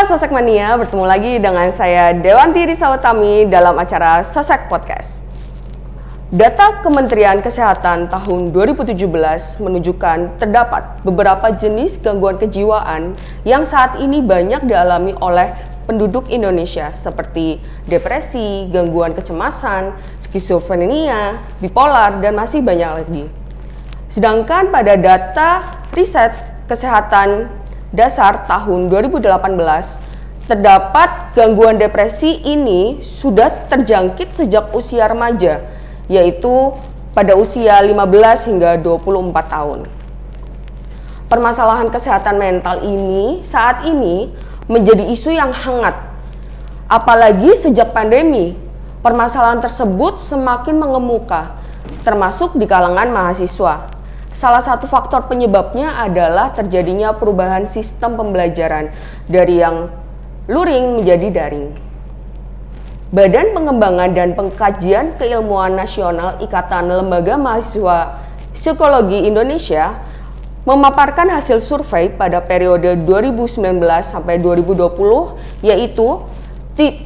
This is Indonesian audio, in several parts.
Sosek Mania, bertemu lagi dengan saya Dewanti Risautami dalam acara Sosek Podcast. Data Kementerian Kesehatan tahun 2017 menunjukkan terdapat beberapa jenis gangguan kejiwaan yang saat ini banyak dialami oleh penduduk Indonesia seperti depresi, gangguan kecemasan, skizofrenia, bipolar, dan masih banyak lagi. Sedangkan pada data riset kesehatan dasar tahun 2018, terdapat gangguan depresi ini sudah terjangkit sejak usia remaja, yaitu pada usia 15 hingga 24 tahun. Permasalahan kesehatan mental ini saat ini menjadi isu yang hangat. Apalagi sejak pandemi, permasalahan tersebut semakin mengemuka, termasuk di kalangan mahasiswa. Salah satu faktor penyebabnya adalah terjadinya perubahan sistem pembelajaran dari yang luring menjadi daring. Badan Pengembangan dan Pengkajian Keilmuan Nasional Ikatan Lembaga Mahasiswa Psikologi Indonesia memaparkan hasil survei pada periode 2019 sampai 2020, yaitu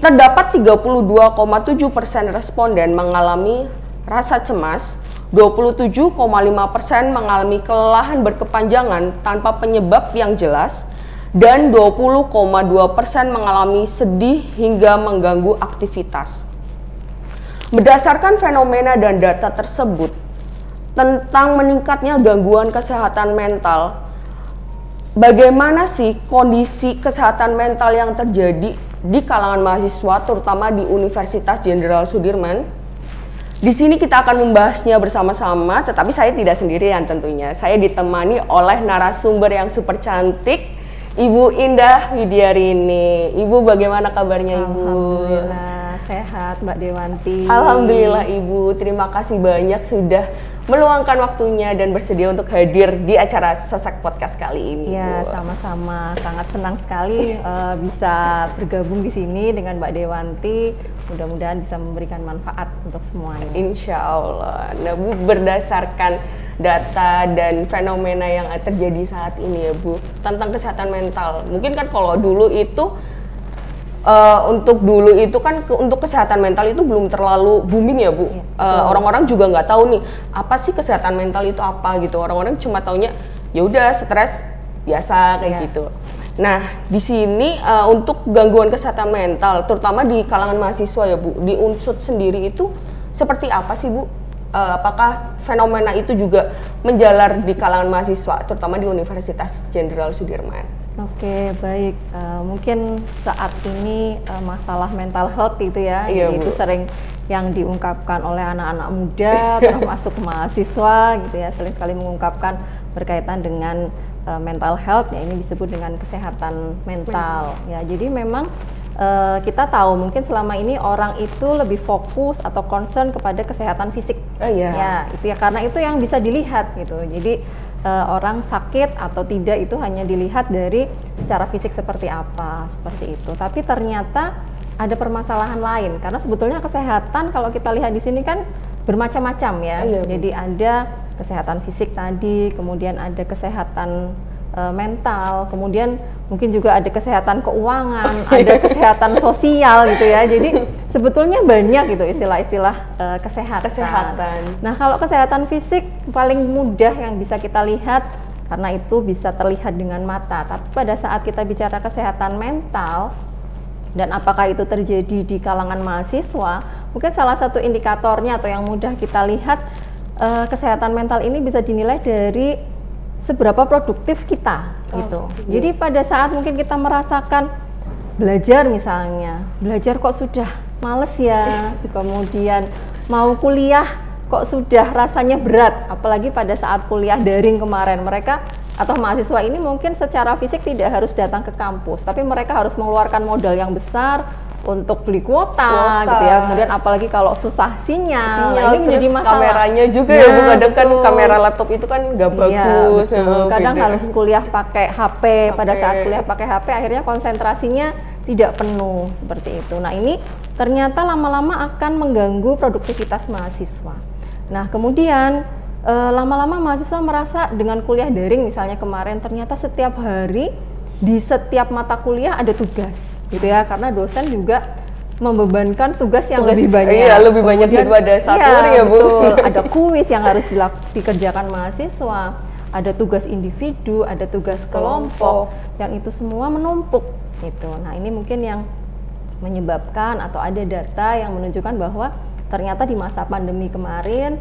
terdapat 32,7% responden mengalami rasa cemas, 27,5% mengalami kelelahan berkepanjangan tanpa penyebab yang jelas, dan 20,2% mengalami sedih hingga mengganggu aktivitas. Berdasarkan fenomena dan data tersebut tentang meningkatnya gangguan kesehatan mental, bagaimana sih kondisi kesehatan mental yang terjadi di kalangan mahasiswa, terutama di Universitas Jenderal Sudirman? Di sini kita akan membahasnya bersama-sama, tetapi saya tidak sendirian tentunya. Saya ditemani oleh narasumber yang super cantik, Ibu Indah Widiarini. Ibu, bagaimana kabarnya, Ibu? Alhamdulillah, sehat Mbak Dewanti. Alhamdulillah, Ibu. Terima kasih banyak sudah meluangkan waktunya dan bersedia untuk hadir di acara Sosek Podcast kali ini. Ya, sama-sama. Sangat senang sekali bisa bergabung di sini dengan Mbak Dewanti. Mudah-mudahan bisa memberikan manfaat untuk semuanya. Insya Allah. Nah, Bu, berdasarkan data dan fenomena yang terjadi saat ini ya, Bu, tentang kesehatan mental. Mungkin kan kalau dulu itu untuk kesehatan mental itu belum terlalu booming ya, Bu. Orang-orang juga nggak tahu nih apa sih kesehatan mental itu apa gitu. Orang-orang cuma taunya ya udah stres biasa kayak gitu. Nah, di sini untuk gangguan kesehatan mental, terutama di kalangan mahasiswa ya, Bu, di Unsud sendiri itu seperti apa sih, Bu? Apakah fenomena itu juga menjalar di kalangan mahasiswa, terutama di Universitas Jenderal Sudirman? Oke, baik. Mungkin saat ini masalah mental health itu ya, Iya, itu Bu, sering yang diungkapkan oleh anak-anak muda, termasuk mahasiswa gitu ya, sering sekali mengungkapkan berkaitan dengan mental health, ya ini disebut dengan kesehatan mental. Ya, jadi memang kita tahu mungkin selama ini orang itu lebih fokus atau concern kepada kesehatan fisik. Ya, itu ya karena itu yang bisa dilihat gitu. Jadi orang sakit atau tidak itu hanya dilihat dari secara fisik seperti apa, seperti itu. Tapi ternyata ada permasalahan lain karena sebetulnya kesehatan kalau kita lihat di sini kan bermacam-macam ya. Jadi ada kesehatan fisik tadi, kemudian ada kesehatan mental, kemudian mungkin juga ada kesehatan keuangan, ada kesehatan sosial gitu ya. Jadi sebetulnya banyak gitu istilah-istilah kesehatan. Nah, kalau kesehatan fisik paling mudah yang bisa kita lihat karena itu bisa terlihat dengan mata. Tapi pada saat kita bicara kesehatan mental dan apakah itu terjadi di kalangan mahasiswa, mungkin salah satu indikatornya atau yang mudah kita lihat kesehatan mental ini bisa dinilai dari seberapa produktif kita gitu. Jadi pada saat mungkin kita merasakan belajar misalnya, belajar kok sudah males ya, kemudian mau kuliah kok sudah rasanya berat, apalagi pada saat kuliah daring kemarin mereka atau mahasiswa ini mungkin secara fisik tidak harus datang ke kampus, tapi mereka harus mengeluarkan modal yang besar untuk beli kuota gitu ya. Kemudian apalagi kalau susah sinyal ini menjadi masalah. Kameranya juga ya, Bu, kadang kan kamera laptop itu kan nggak bagus. Kadang harus kuliah pakai HP. Pada saat kuliah pakai HP akhirnya konsentrasinya tidak penuh seperti itu. Nah, ini ternyata lama-lama akan mengganggu produktivitas mahasiswa. Nah, kemudian lama-lama mahasiswa merasa dengan kuliah daring misalnya kemarin ternyata setiap hari di setiap mata kuliah ada tugas gitu ya, karena dosen juga membebankan tugas yang lebih banyak. Iya, lebih banyak daripada satu ya Bu. Betul. Ada kuis yang harus dikerjakan mahasiswa, ada tugas individu, ada tugas kelompok, yang itu semua menumpuk gitu. Nah ini mungkin yang menyebabkan, atau ada data yang menunjukkan bahwa ternyata di masa pandemi kemarin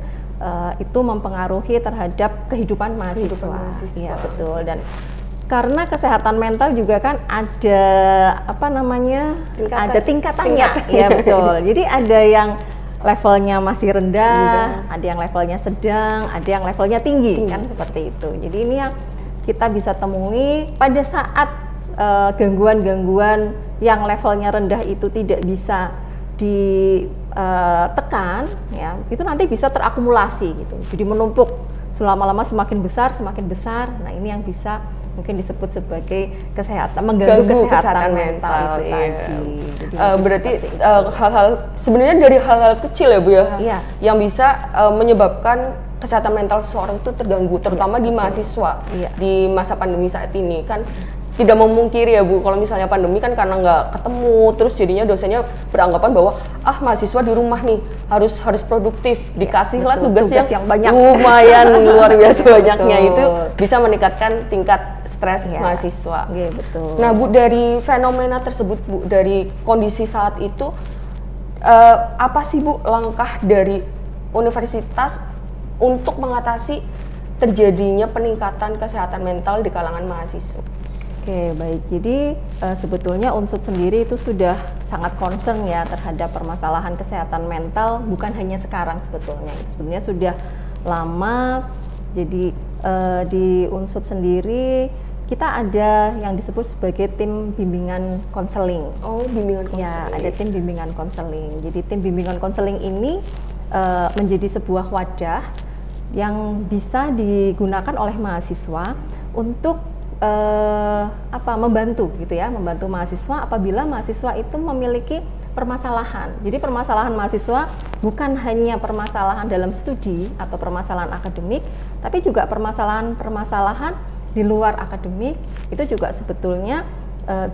itu mempengaruhi terhadap kehidupan mahasiswa. Iya betul. Dan karena kesehatan mental juga kan ada apa namanya, ada tingkatannya. Ya betul. Jadi ada yang levelnya masih rendah, ada yang levelnya sedang, ada yang levelnya tinggi. Kan seperti itu. Jadi ini yang kita bisa temui pada saat gangguan-gangguan yang levelnya rendah itu tidak bisa ditekan, ya itu nanti bisa terakumulasi gitu. Jadi menumpuk selama-lama semakin besar. Nah ini yang bisa mungkin disebut sebagai kesehatan, mengganggu kesehatan mental itu tadi. Berarti hal-hal sebenarnya dari hal-hal kecil ya Bu ya, yang bisa menyebabkan kesehatan mental seseorang itu terganggu, terutama di mahasiswa di masa pandemi saat ini kan. Tidak memungkiri ya Bu, kalau misalnya pandemi kan karena nggak ketemu, terus jadinya dosennya beranggapan bahwa mahasiswa di rumah nih harus produktif, dikasihlah tugas yang banyak, lumayan luar biasa banyaknya, itu bisa meningkatkan tingkat stres mahasiswa. Betul. Nah Bu, dari fenomena tersebut Bu, dari kondisi saat itu apa sih Bu langkah dari universitas untuk mengatasi terjadinya peningkatan kesehatan mental di kalangan mahasiswa? Oke, baik. Jadi sebetulnya Unsud sendiri itu sudah sangat concern ya terhadap permasalahan kesehatan mental, bukan hanya sekarang sebetulnya. Sebetulnya sudah lama. Jadi di Unsud sendiri kita ada yang disebut sebagai tim bimbingan konseling. Oh, bimbingan konseling. Ya, ada tim bimbingan konseling. Jadi tim bimbingan konseling ini menjadi sebuah wadah yang bisa digunakan oleh mahasiswa untuk membantu gitu ya, membantu mahasiswa apabila mahasiswa itu memiliki permasalahan. Jadi permasalahan mahasiswa bukan hanya permasalahan dalam studi atau permasalahan akademik, tapi juga permasalahan di luar akademik itu juga sebetulnya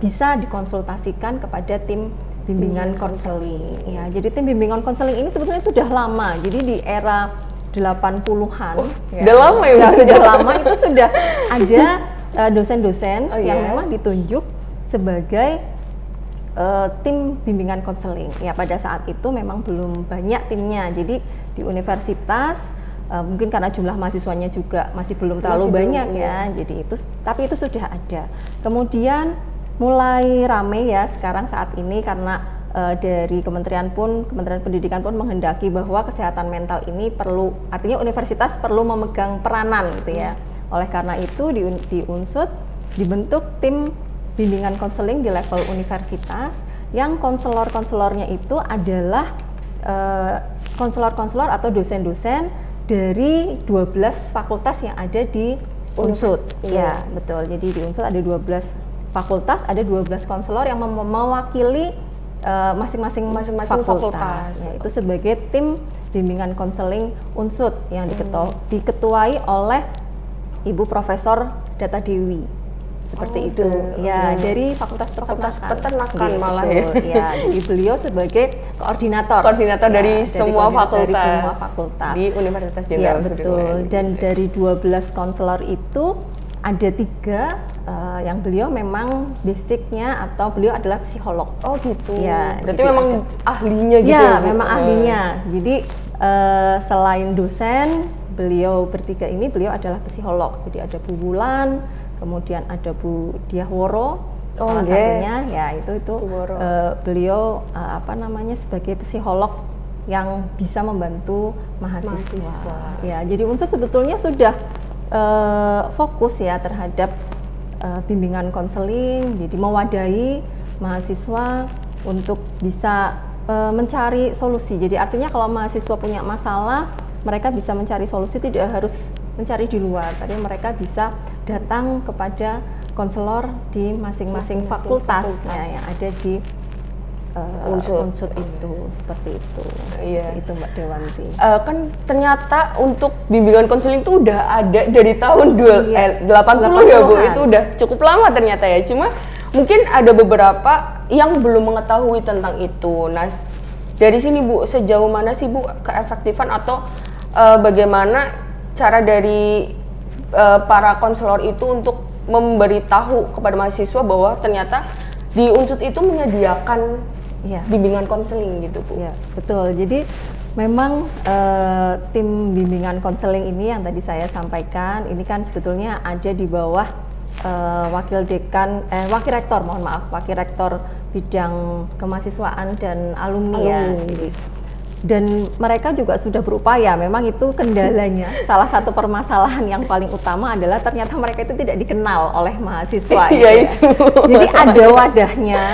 bisa dikonsultasikan kepada tim bimbingan konseling. Ya, jadi tim bimbingan konseling ini sebetulnya sudah lama. Jadi di era 80-an. Udah lama ya? Sudah lama itu sudah ada dosen-dosen yang memang ditunjuk sebagai tim bimbingan konseling. Ya pada saat itu memang belum banyak timnya. Jadi di universitas mungkin karena jumlah mahasiswanya juga masih belum terlalu banyak ya. Jadi tapi itu sudah ada. Kemudian mulai rame ya sekarang saat ini karena dari Kementerian Pendidikan pun menghendaki bahwa kesehatan mental ini perlu, artinya universitas perlu memegang peranan gitu ya. Oleh karena itu di Unsud dibentuk tim bimbingan konseling di level universitas yang konselor-konselornya itu adalah konselor-konselor atau dosen-dosen dari 12 fakultas yang ada di Unsud. Ya, betul. Jadi di Unsud ada 12 fakultas, ada 12 konselor yang mewakili masing-masing fakultas. Ya, itu sebagai tim bimbingan konseling Unsud yang diketuai oleh Ibu Profesor Data Dewi, seperti itu. Ya, dari Fakultas Peternakan malah ya. Ya, jadi beliau sebagai koordinator dari semua fakultas di Universitas Jenderal Sudirman. Betul. Dan dari 12 konselor itu ada 3 yang beliau memang basicnya atau beliau adalah psikolog. Oh gitu. Ya, berarti memang ahlinya gitu ya? Ya, memang ahlinya. Jadi selain dosen, beliau bertiga ini beliau adalah psikolog. Jadi ada Bu Wulan, kemudian ada Bu Diahworo, salah satunya ya itu beliau sebagai psikolog yang bisa membantu mahasiswa. Ya, jadi Unsud sebetulnya sudah fokus ya terhadap bimbingan konseling, jadi mewadahi mahasiswa untuk bisa mencari solusi. Jadi artinya kalau mahasiswa punya masalah, mereka bisa mencari solusi, tidak harus mencari di luar, tapi mereka bisa datang kepada konselor di masing-masing fakultas yang ada di unsur itu, seperti itu. Iya. Itu Mbak Dewanti. Kan ternyata untuk bimbingan konseling itu udah ada dari tahun 80 ya Bu, 80-an. itu udah cukup lama ternyata ya. Cuma mungkin ada beberapa yang belum mengetahui tentang itu. Nah, dari sini Bu, sejauh mana sih Bu keefektifan atau bagaimana cara dari para konselor itu untuk memberitahu kepada mahasiswa bahwa ternyata di Unsud itu menyediakan bimbingan konseling gitu Bu? Ya, betul. Jadi memang tim bimbingan konseling ini yang tadi saya sampaikan, ini kan sebetulnya ada di bawah wakil rektor bidang kemahasiswaan dan alumni. Ya. Jadi, dan mereka juga sudah berupaya, memang itu kendalanya. Salah satu permasalahan yang paling utama adalah ternyata mereka itu tidak dikenal oleh mahasiswa. Iya itu. Jadi ada wadahnya,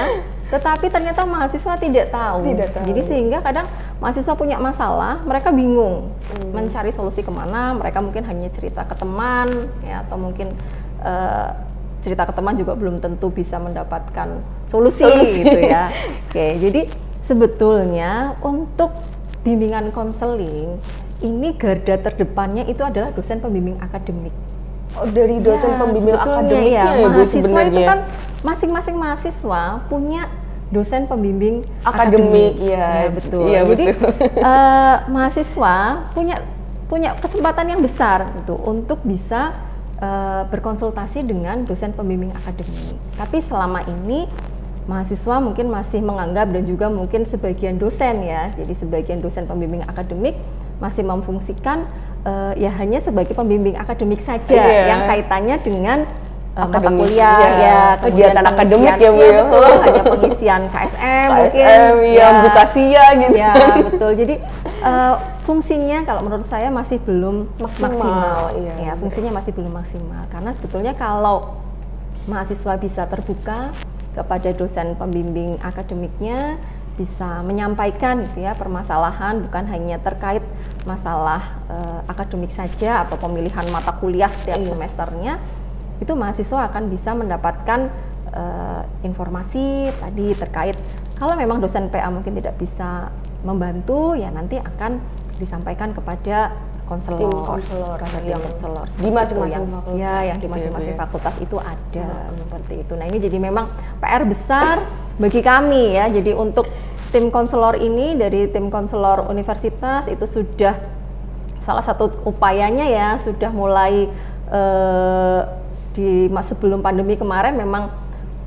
tetapi ternyata mahasiswa tidak tahu. Jadi sehingga kadang mahasiswa punya masalah, mereka bingung mencari solusi kemana. Mereka mungkin hanya cerita ke teman, ya, atau mungkin cerita ke teman juga belum tentu bisa mendapatkan solusi. Gitu ya. Oke, jadi sebetulnya untuk bimbingan konseling ini garda terdepannya itu adalah dosen pembimbing akademik. Oh, dari dosen pembimbing akademiknya ya, mahasiswa itu kan masing-masing mahasiswa punya dosen pembimbing akademik. Ya, betul. Iya, jadi betul. Mahasiswa punya kesempatan yang besar gitu untuk bisa berkonsultasi dengan dosen pembimbing akademik. Tapi selama ini mahasiswa mungkin masih menganggap, dan juga mungkin sebagian dosen ya, jadi sebagian dosen pembimbing akademik masih memfungsikan ya hanya sebagai pembimbing akademik saja, yang kaitannya dengan mata kuliah, kegiatan akademik ya Bu, betul, hanya pengisian KSM mungkin, bukasia gitu. Ya betul, jadi fungsinya kalau menurut saya masih belum maksimal. Ya, fungsinya masih belum maksimal, karena sebetulnya kalau mahasiswa bisa terbuka kepada dosen pembimbing akademiknya, bisa menyampaikan gitu ya permasalahan, bukan hanya terkait masalah akademik saja atau pemilihan mata kuliah setiap semesternya, itu mahasiswa akan bisa mendapatkan informasi tadi terkait, kalau memang dosen PA mungkin tidak bisa membantu, ya nanti akan disampaikan kepada konselor di masing-masing fakultas, yang di masing-masing fakultas itu ada seperti itu. Nah, ini jadi memang PR besar bagi kami ya. Jadi untuk tim konselor ini, dari tim konselor universitas itu sudah salah satu upayanya ya, sudah mulai sebelum pandemi kemarin memang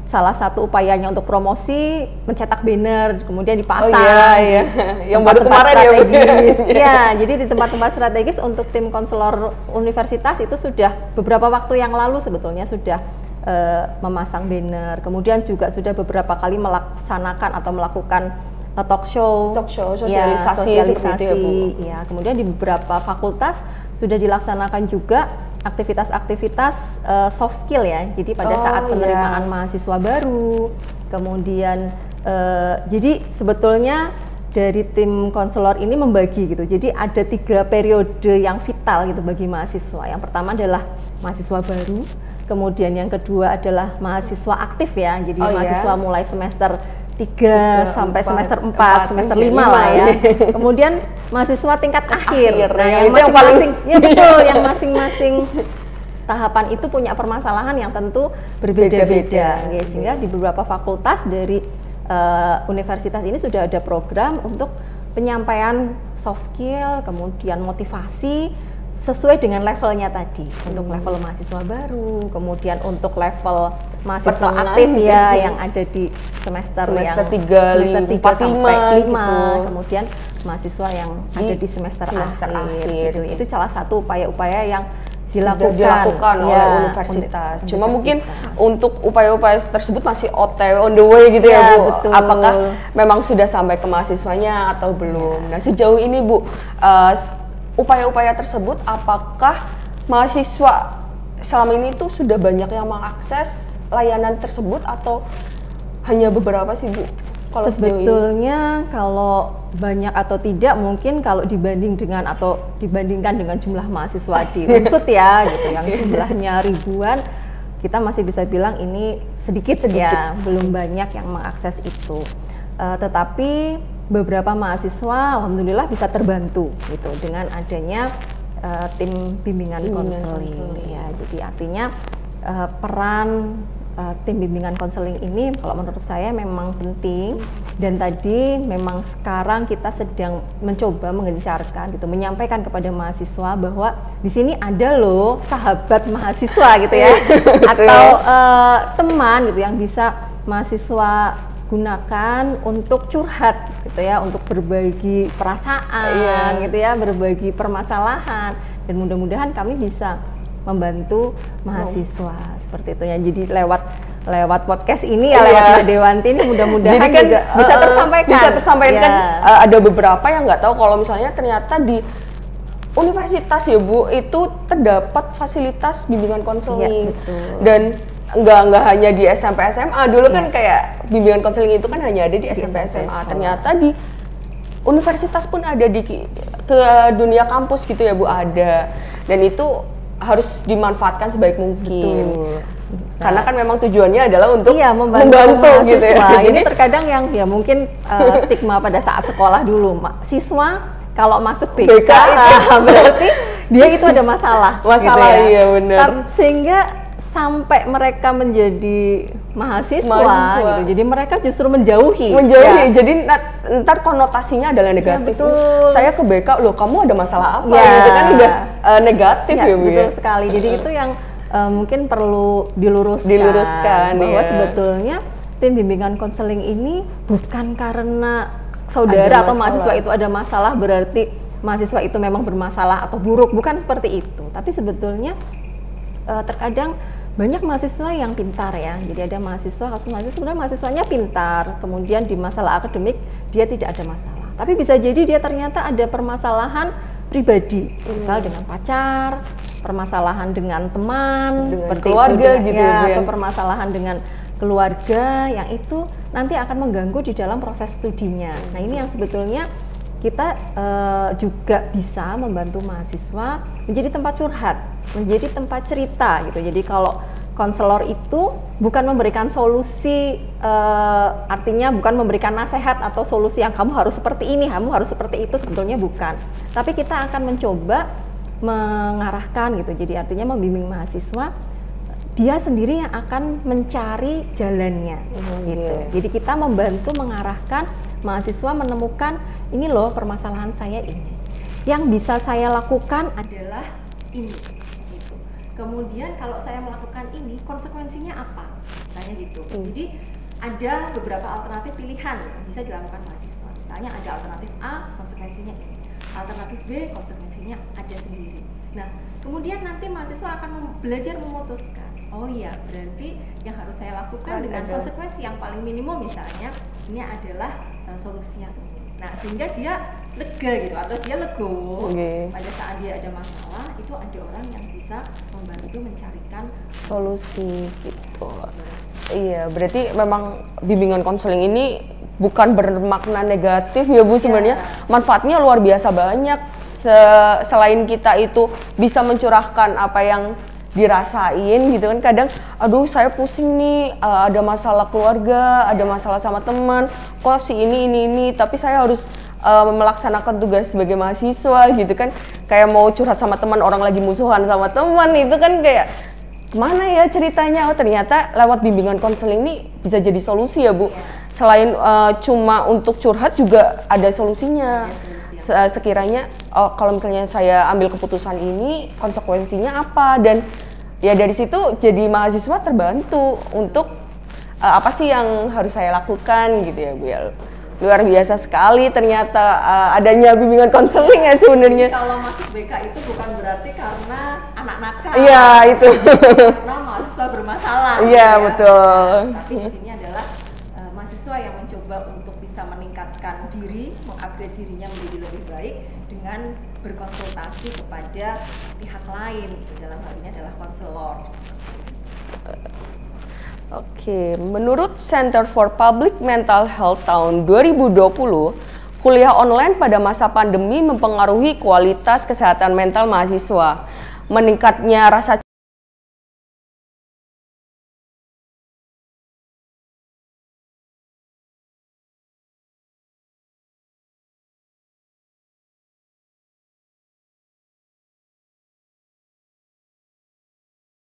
salah satu upayanya untuk promosi mencetak banner, kemudian dipasang. Yang baru kemarin strategis. Jadi di tempat-tempat strategis untuk tim konselor universitas itu sudah beberapa waktu yang lalu sebetulnya sudah memasang banner. Kemudian juga sudah beberapa kali melaksanakan atau melakukan talk show, sosialisasi. Seperti itu ya, Bu. Ya, kemudian di beberapa fakultas sudah dilaksanakan juga aktivitas-aktivitas soft skill ya. Jadi pada saat penerimaan mahasiswa baru, kemudian jadi sebetulnya dari tim konselor ini membagi gitu. Jadi ada 3 periode yang vital gitu bagi mahasiswa. Yang pertama adalah mahasiswa baru, kemudian yang kedua adalah mahasiswa aktif ya. Jadi mahasiswa mulai semester 3 sampai semester 4, semester 5 lah ya. Kemudian mahasiswa tingkat akhir. Nah, yang masing-masing yang masing-masing tahapan itu punya permasalahan yang tentu berbeda-beda. Sehingga di beberapa fakultas dari universitas ini sudah ada program untuk penyampaian soft skill, kemudian motivasi sesuai dengan levelnya tadi. Untuk level mahasiswa baru, kemudian untuk level mahasiswa aktif ya yang ada di semester 3, 4 sampai 5 gitu. Kemudian mahasiswa yang ada di semester akhir gitu. Itu salah satu upaya-upaya yang dilakukan oleh universitas. Cuma mungkin untuk upaya-upaya tersebut masih OTW, on the way gitu ya Bu. Betul. Apakah memang sudah sampai ke mahasiswanya atau belum? Nah, sejauh ini Bu, upaya-upaya tersebut apakah mahasiswa selama ini tuh sudah banyak yang mengakses layanan tersebut atau hanya beberapa sih Bu? Kalau sebetulnya kalau banyak atau tidak mungkin kalau dibandingkan dengan jumlah mahasiswa di Unsud ya gitu, yang jumlahnya ribuan, kita masih bisa bilang ini sedikit ya, belum banyak yang mengakses itu. Tetapi beberapa mahasiswa alhamdulillah bisa terbantu gitu dengan adanya tim bimbingan konseling ya. Jadi artinya peran tim bimbingan konseling ini kalau menurut saya memang penting, dan tadi memang sekarang kita sedang mencoba mengencarkan gitu, menyampaikan kepada mahasiswa bahwa di sini ada loh sahabat mahasiswa gitu ya atau teman gitu yang bisa mahasiswa gunakan untuk curhat gitu ya, untuk berbagi perasaan gitu ya, berbagi permasalahan, dan mudah-mudahan kami bisa membantu mahasiswa seperti itu ya. Jadi lewat podcast ini ya, lewat Mbak Dewanti ini mudah-mudahan kan, juga bisa tersampaikan. Bisa tersampaikan. Ada beberapa yang nggak tahu kalau misalnya ternyata di universitas ya Bu itu terdapat fasilitas bimbingan konseling, dan nggak hanya di SMP SMA dulu kan kayak bimbingan konseling itu kan hanya ada di SMP SMA. Ternyata di universitas pun ada, di ke dunia kampus gitu ya Bu ada, dan itu harus dimanfaatkan sebaik mungkin. Karena kan memang tujuannya adalah untuk membantu gitu ya. Ini terkadang yang ya mungkin stigma pada saat sekolah dulu, siswa kalau masuk BK berarti dia itu ada masalah gitu ya. Iya benar. Sehingga sampai mereka menjadi mahasiswa. Gitu. Jadi mereka justru menjauhi. Ya. Jadi ntar konotasinya adalah negatif. Ya, saya ke BK, loh kamu ada masalah apa? Itu kan udah negatif ya Bu. Betul sekali. Jadi itu yang mungkin perlu diluruskan bahwa sebetulnya tim bimbingan konseling ini bukan karena saudara atau mahasiswa itu ada masalah berarti mahasiswa itu memang bermasalah atau buruk, bukan seperti itu. Tapi sebetulnya terkadang banyak mahasiswa yang pintar ya. Jadi ada mahasiswa sebenarnya mahasiswanya pintar, kemudian di masalah akademik dia tidak ada masalah. Tapi bisa jadi dia ternyata ada permasalahan pribadi, misal dengan pacar, permasalahan dengan teman, seperti keluarga itu, gitu ya, atau permasalahan dengan keluarga yang itu nanti akan mengganggu di dalam proses studinya. Nah ini yang sebetulnya kita juga bisa membantu mahasiswa menjadi tempat curhat, menjadi tempat cerita gitu. Jadi kalau konselor itu bukan memberikan solusi, artinya bukan memberikan nasihat atau solusi yang kamu harus seperti ini, kamu harus seperti itu, sebetulnya bukan. Tapi kita akan mencoba mengarahkan gitu. Jadi artinya membimbing mahasiswa, dia sendiri yang akan mencari jalannya gitu. Jadi kita membantu mengarahkan mahasiswa menemukan, ini loh permasalahan saya ini. Yang bisa saya lakukan adalah ini. Gitu. Kemudian kalau saya melakukan ini, konsekuensinya apa? Misalnya gitu. Jadi ada beberapa alternatif pilihan yang bisa dilakukan mahasiswa. Misalnya ada alternatif A, konsekuensinya ini. Alternatif B, konsekuensinya ada sendiri. Nah, kemudian nanti mahasiswa akan belajar memutuskan. Oh iya, berarti yang harus saya lakukan dengan konsekuensi yang paling minimum misalnya ini adalah solusinya. Nah, sehingga dia lega gitu atau dia legowo pada saat dia ada masalah, itu ada orang yang bisa membantu mencarikan solusi gitu. Iya, berarti memang bimbingan konseling ini bukan bermakna negatif ya Bu sebenarnya. Manfaatnya luar biasa banyak. Selain kita itu bisa mencurahkan apa yang dirasain gitu kan, kadang aduh saya pusing nih, ada masalah keluarga, ada masalah sama teman, kok si ini, tapi saya harus melaksanakan tugas sebagai mahasiswa gitu kan, kayak mau curhat sama teman, orang lagi musuhan sama teman, itu kan kayak kemana ya ceritanya. Oh ternyata lewat bimbingan konseling ini bisa jadi solusi ya Bu. Selain cuma untuk curhat juga ada solusinya. Sekiranya kalau misalnya saya ambil keputusan ini, konsekuensinya apa, dan ya dari situ jadi mahasiswa terbantu untuk apa sih yang harus saya lakukan gitu ya Bu ya. Luar biasa sekali ternyata adanya bimbingan konseling ya sebenarnya. Kalau masuk BK itu bukan berarti karena anak nakal. Iya itu. Karena mahasiswa bermasalah. Iya ya. Betul. Tapi di sini adalah mahasiswa yang mencoba untuk bisa meningkatkan diri, mengupgrade dirinya menjadi lebih baik dengan berkonsultasi kepada pihak lain. Dalam hal ini adalah konselor. Oke, menurut Center for Public Mental Health tahun 2020, kuliah online pada masa pandemi mempengaruhi kualitas kesehatan mental mahasiswa. Meningkatnya rasa